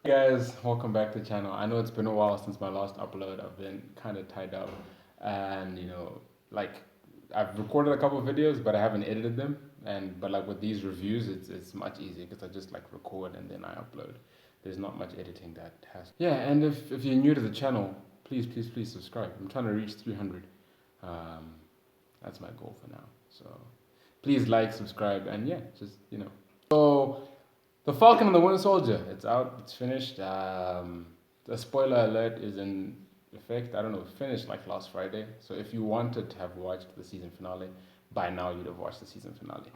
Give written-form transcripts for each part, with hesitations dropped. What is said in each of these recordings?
Guys, welcome back to the channel. I know it's been a while since my last upload. I've been kind of tied up, and like I've recorded a couple of videos, but I haven't edited them. But like with these reviews, it's much easier because I just like record and then I upload. There's not much editing that has. Yeah, and if you're new to the channel, please subscribe. I'm trying to reach 300. Um, that's my goal for now. So please like, subscribe, and yeah, just. So the Falcon and the Winter Soldier. It's out. It's finished. The spoiler alert is in effect. I don't know. It finished like last Friday. So if you wanted to have watched the season finale, by now you'd have watched the season finale.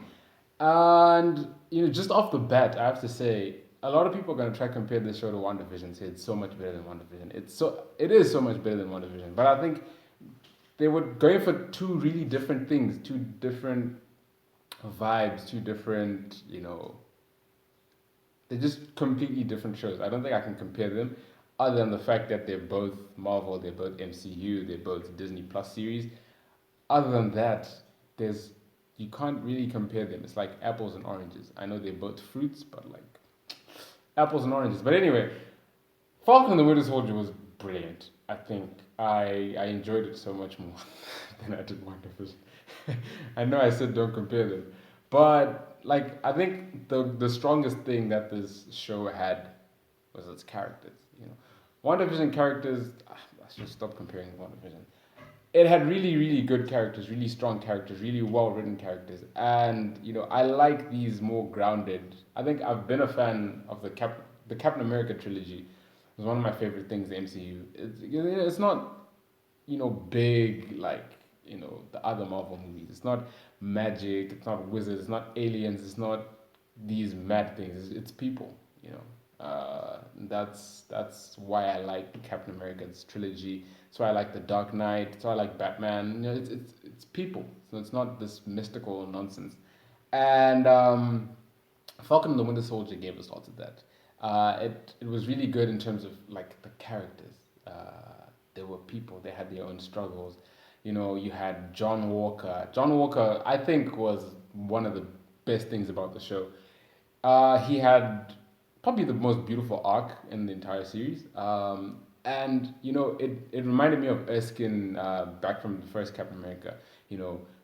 And just off the bat, I have to say, a lot of people are gonna try to compare this show to WandaVision. Say it's so much better than WandaVision. It is so much better than WandaVision. But I think they were going for two really different things, two different vibes, two different they're just completely different shows. I don't think I can compare them, other than the fact that they're both Marvel, they're both MCU, they're both Disney Plus series. Other than that, there's you can't really compare them. It's like apples and oranges. I know they're both fruits, but like apples and oranges. But anyway, Falcon and the Winter Soldier was brilliant. I think I enjoyed it so much more than I did WandaVision. I know I said don't compare them, but like I think the strongest thing that this show had was its characters. WandaVision characters. I should stop comparing WandaVision. It had really good characters, really strong characters, really well written characters, and I like these more grounded. I think I've been a fan of the Captain America trilogy. It was one of my favorite things in the MCU. It's not big like the other Marvel movies. It's not magic. It's not wizards. It's not aliens. It's not these mad things. It's people. That's why I like Captain America's trilogy. That's why I like the Dark Knight. That's why I like Batman. It's people. So it's not this mystical nonsense. And Falcon and the Winter Soldier gave us lots of that. It was really good in terms of like the characters. They were people. They had their own struggles. You had John Walker. John Walker, I think, was one of the best things about the show. He had probably the most beautiful arc in the entire series. And it reminded me of Erskine back from the first Captain America.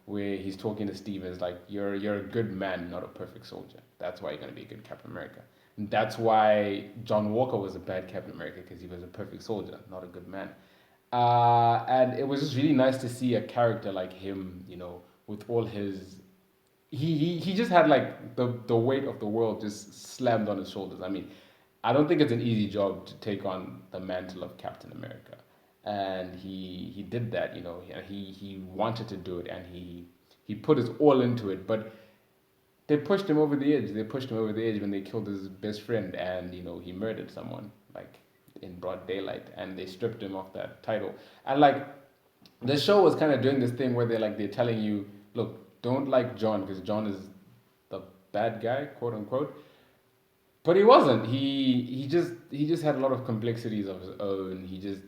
Where he's talking to Steve and it's like you're a good man, not a perfect soldier. That's why you're gonna be a good Captain America. And that's why John Walker was a bad Captain America because he was a perfect soldier, not a good man. And it was just really nice to see a character like him, with all his he just had like the weight of the world just slammed on his shoulders. I mean, I don't think it's an easy job to take on the mantle of Captain America, and he did that. He wanted to do it, and he put his all into it. But they pushed him over the edge. They pushed him over the edge when they killed his best friend, and he murdered someone like in broad daylight, and they stripped him of that title. And like the show was kind of doing this thing where they're telling you, look, don't like John because John is the bad guy, quote unquote. But he wasn't. He just had a lot of complexities of his own. He just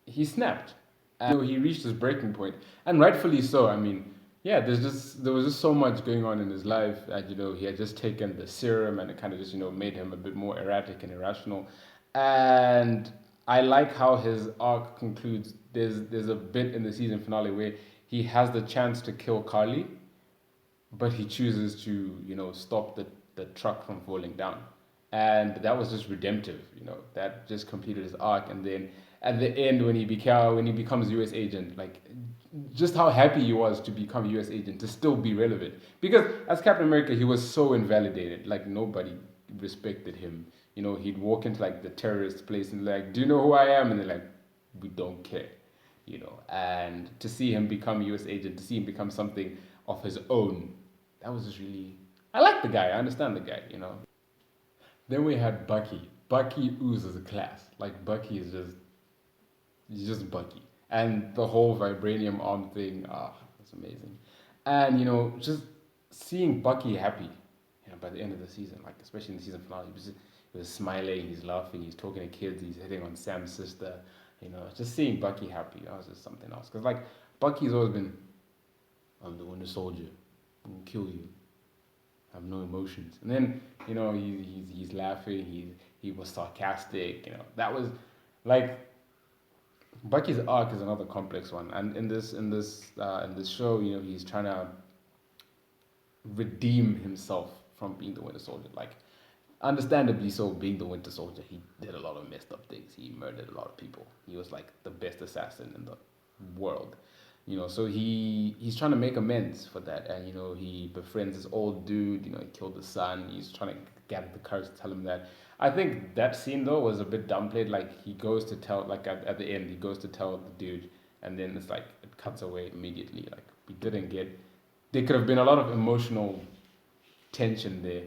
he snapped. And he reached his breaking point, and rightfully so. I mean, yeah, there was just so much going on in his life, and he had just taken the serum, and it kind of just made him a bit more erratic and irrational. And I like how his arc concludes. There's a bit in the season finale where he has the chance to kill Carly, but he chooses to stop the truck from falling down, and that was just redemptive. That just completed his arc. And then at the end, when he becomes U.S. agent, like just how happy he was to become U.S. agent, to still be relevant, because as Captain America he was so invalidated. Like nobody respected him. He'd walk into like the terrorist place and like, do you know who I am? And they're like, we don't care. And to see him become U.S. agent, to see him become something of his own, that was just really. I like the guy. I understand the guy. Then we had Bucky. Bucky oozes a class. Like Bucky is he's just Bucky, and the whole vibranium arm thing. That's amazing. And just seeing Bucky happy. By the end of the season, like especially in the season finale, he was smiling, he's laughing, he's talking to kids, he's hitting on Sam's sister. Just seeing Bucky happy, that was just something else. Because like Bucky's always been, I'm the Winter Soldier, I'm gonna kill you. have no emotions. And then he's laughing. He was sarcastic. That was like Bucky's arc is another complex one. And in this show, he's trying to redeem himself from being the Winter Soldier. Like, understandably so, being the Winter Soldier, he did a lot of messed up things. He murdered a lot of people. He was like the best assassin in the world. So he's trying to make amends for that, and he befriends this old dude. He killed the son. He's trying to get the courage to tell him that. I think that scene though was a bit downplayed. Like, he goes to tell, like, at the end, he goes to tell the dude, and then it's like it cuts away immediately. Like, we didn't get. There could have been a lot of emotional tension there.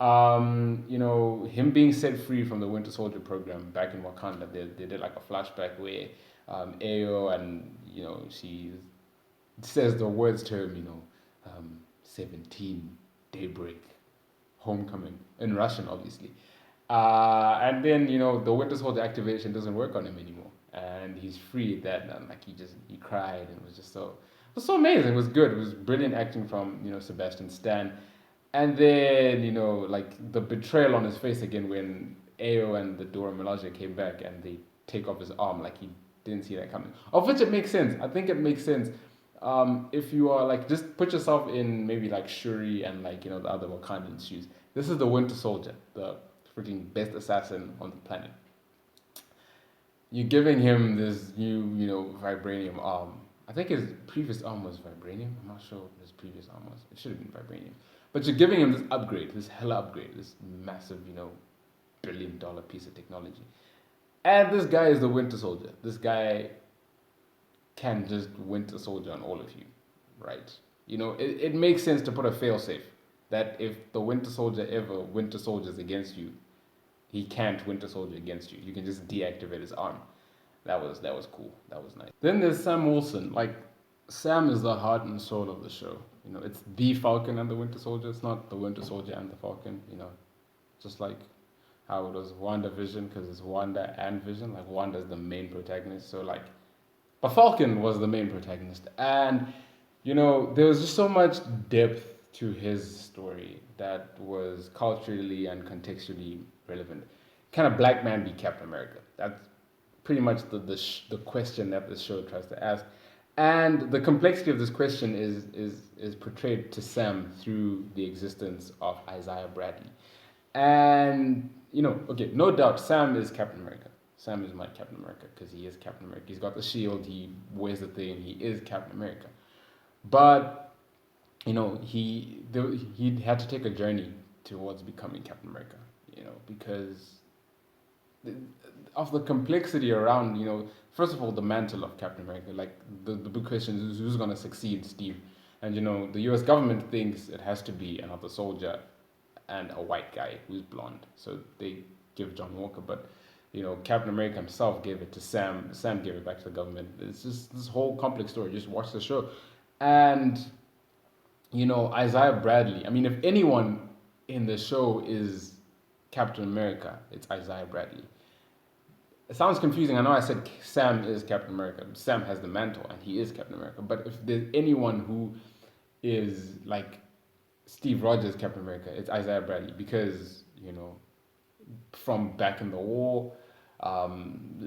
Him being set free from the Winter Soldier program back in Wakanda, they did like a flashback where Ayo, and she says the words to him, 17, daybreak, homecoming, in Russian, obviously. And then, the Winter Soldier activation doesn't work on him anymore. And he's free at that, and like he cried, and it was just so amazing. It was good. It was brilliant acting from, Sebastian Stan. And then, like the betrayal on his face again when Ayo and the Dora Milaje came back and they take off his arm, like he didn't see that coming. Of which it makes sense. I think it makes sense. If you are like, just put yourself in maybe like Shuri and like, the other Wakandan shoes. This is the Winter Soldier, the freaking best assassin on the planet. You're giving him this new, vibranium arm. I think his previous arm was vibranium. I'm not sure what his previous arm was. It should have been vibranium. But you're giving him this upgrade, this hella upgrade, this massive, $1 billion piece of technology. And this guy is the Winter Soldier. This guy can just Winter Soldier on all of you, right? It makes sense to put a failsafe that if the Winter Soldier ever Winter Soldiers against you, he can't Winter Soldier against you. You can just deactivate his arm. That was cool. That was nice. Then there's Sam Wilson. Like, Sam is the heart and soul of the show. It's the Falcon and the Winter Soldier. It's not the Winter Soldier and the Falcon. Just like how it was Wanda Vision, because it's Wanda and Vision. Like, Wanda's the main protagonist. So like, but Falcon was the main protagonist, and there was just so much depth to his story that was culturally and contextually relevant. Can a black man be Captain America? That's pretty much the question that the show tries to ask. And the complexity of this question is portrayed to Sam through the existence of Isaiah Bradley. And, okay, no doubt Sam is Captain America. Sam is my Captain America because he is Captain America. He's got the shield, he wears the thing, he is Captain America. But, he had to take a journey towards becoming Captain America, because of the complexity around, first of all, the mantle of Captain America. Like, the big question is, who's going to succeed Steve? And, the US government thinks it has to be another soldier and a white guy who's blonde. So they give John Walker, but, Captain America himself gave it to Sam. Sam gave it back to the government. It's just this whole complex story. Just watch the show. And, Isaiah Bradley, I mean, if anyone in the show is Captain America, it's Isaiah Bradley. It sounds confusing. I know I said Sam is Captain America. Sam has the mantle and he is Captain America. But if there's anyone who is like Steve Rogers Captain America, it's Isaiah Bradley, because, from back in the war,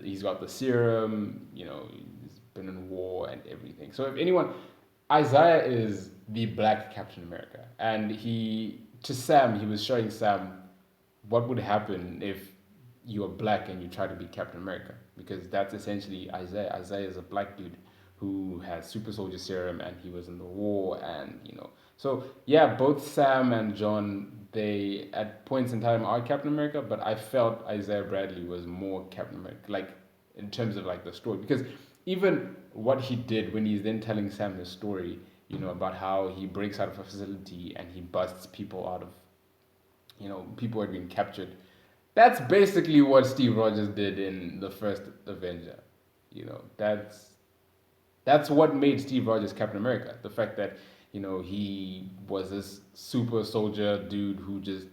he's got the serum, he's been in war and everything. So if anyone, Isaiah is the black Captain America. And to Sam, he was showing Sam what would happen if you are black and you try to be Captain America, because that's essentially Isaiah. Isaiah is a black dude who has super soldier serum and he was in the war, and so yeah, both Sam and John, they at points in time are Captain America, but I felt Isaiah Bradley was more Captain America, like in terms of like the story, because even what he did when he's then telling Sam the story, about how he breaks out of a facility and he busts people out of, people who had been captured. That's basically what Steve Rogers did in the first Avenger. That's what made Steve Rogers Captain America. The fact that, he was this super soldier dude who just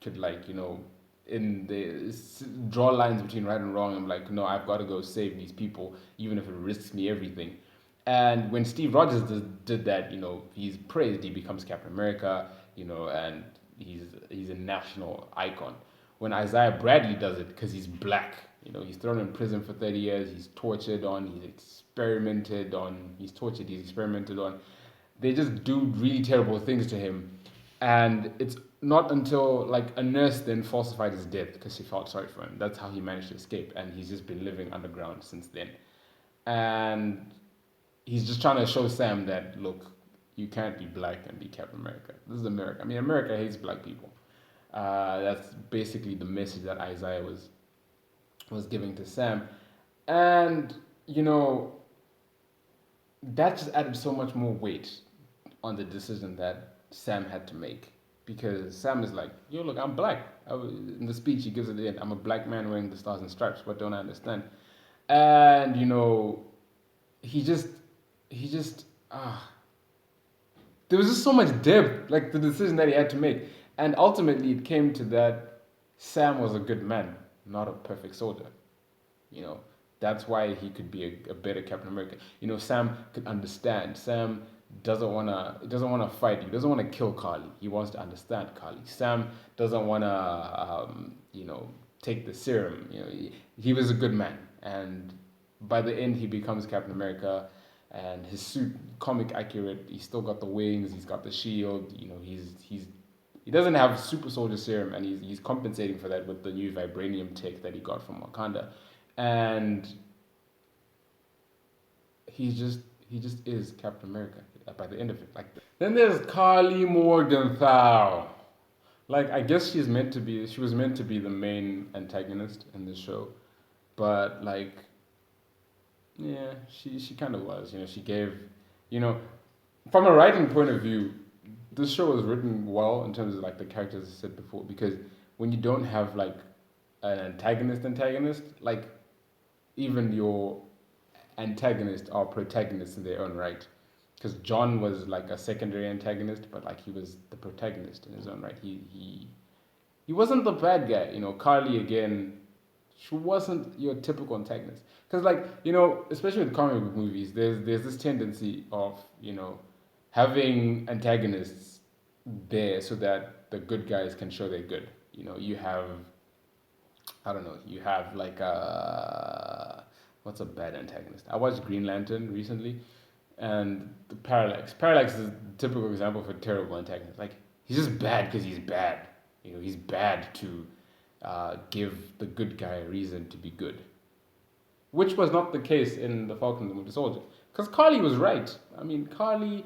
could, like, draw lines between right and wrong. I'm like, no, I've got to go save these people, even if it risks me everything. And when Steve Rogers did that, he's praised. He becomes Captain America, and he's a national icon. When Isaiah Bradley does it, because he's black, he's thrown in prison for 30 years. He's tortured on. He's experimented on. He's tortured. He's experimented on. They just do really terrible things to him, and it's not until like a nurse then falsified his death because she felt sorry for him. That's how he managed to escape, and he's just been living underground since then. And he's just trying to show Sam that look, you can't be black and be Captain America. This is America. I mean, America hates black people. That's basically the message that Isaiah was giving to Sam, and that just added so much more weight on the decision that Sam had to make, because Sam is like, yo, look, I'm black. In the speech he gives at the end, I'm a black man wearing the stars and stripes. What don't I understand? And he just ah there was just so much depth, like the decision that he had to make. And ultimately, it came to that Sam was a good man, not a perfect soldier. You know, that's why he could be a better Captain America. Sam could understand. Sam doesn't wanna fight. He doesn't want to kill Carly. He wants to understand Carly. Sam doesn't want to take the serum. He was a good man, and by the end, he becomes Captain America, and his suit comic accurate. He's still got the wings. He's got the shield. He doesn't have super soldier serum, and he's compensating for that with the new vibranium tech that he got from Wakanda, and he just is Captain America by the end of it. Like, then there's Carly Morgenthau. Like, I guess she was meant to be the main antagonist in this show, but like, yeah, she kind of was. She gave, you know, from a writing point of view, this show was written well in terms of like the characters I said before, because when you don't have like an antagonist, like even your antagonists are protagonists in their own right. Because John was like a secondary antagonist, but like he was the protagonist in his own right. He wasn't the bad guy. Carly again, she wasn't your typical antagonist. Because like especially with comic book movies, there's this tendency of having antagonists there so that the good guys can show they're good. You have, I don't know, you have like what's a bad antagonist? I watched Green Lantern recently, and the Parallax. Parallax is a typical example of a terrible antagonist. Like, he's just bad because he's bad. He's bad to give the good guy a reason to be good, which was not the case in the Falcon and the Winter Soldier. Because Carly was right. I mean, Carly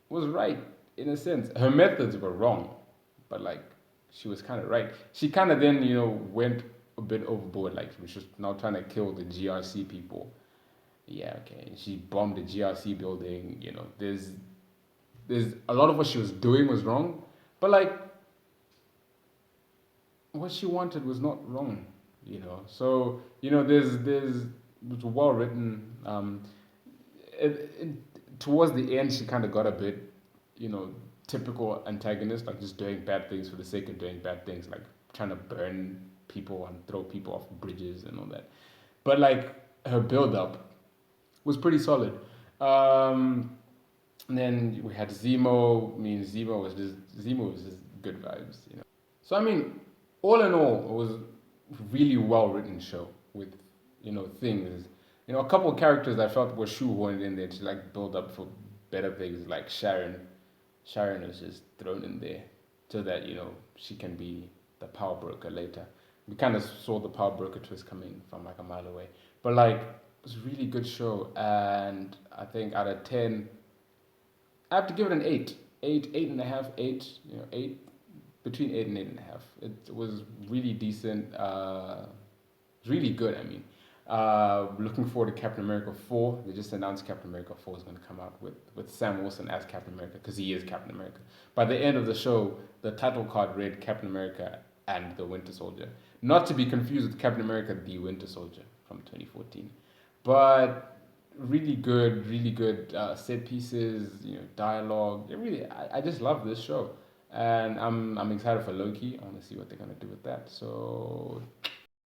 was right in a sense. Her methods were wrong, but like, she was kind of right. She kind of then went a bit overboard. Like, she was just now trying to kill the GRC people. Yeah, okay. She bombed the GRC building. There's a lot of what she was doing was wrong, but like, what she wanted was not wrong. So it was well written. Towards the end, she kind of got a bit, typical antagonist, like just doing bad things for the sake of doing bad things, like trying to burn people and throw people off bridges and all that. But like, her build up was pretty solid. And then we had Zemo. I mean, Zemo was just good vibes. So I mean, all in all, it was a really well written show with things. A couple of characters I felt were shoehorned in there to like build up for better things, like Sharon. Sharon was just thrown in there so that she can be the power broker later. We kind of saw the power broker twist coming from like a mile away, but like, it was a really good show, and I think out of 10, I have to give it an 8 and a half, 8. 8, between 8 and 8.5. It was really decent. Really good. I mean, looking forward to Captain America 4. They just announced Captain America 4 is going to come out with Sam Wilson as Captain America, because he is Captain America. By the end of the show, the title card read Captain America and the Winter Soldier, not to be confused with Captain America the Winter Soldier from 2014. But really good set pieces, dialogue. I just love this show, and I'm excited for Loki. I want to see what they're gonna do with that. So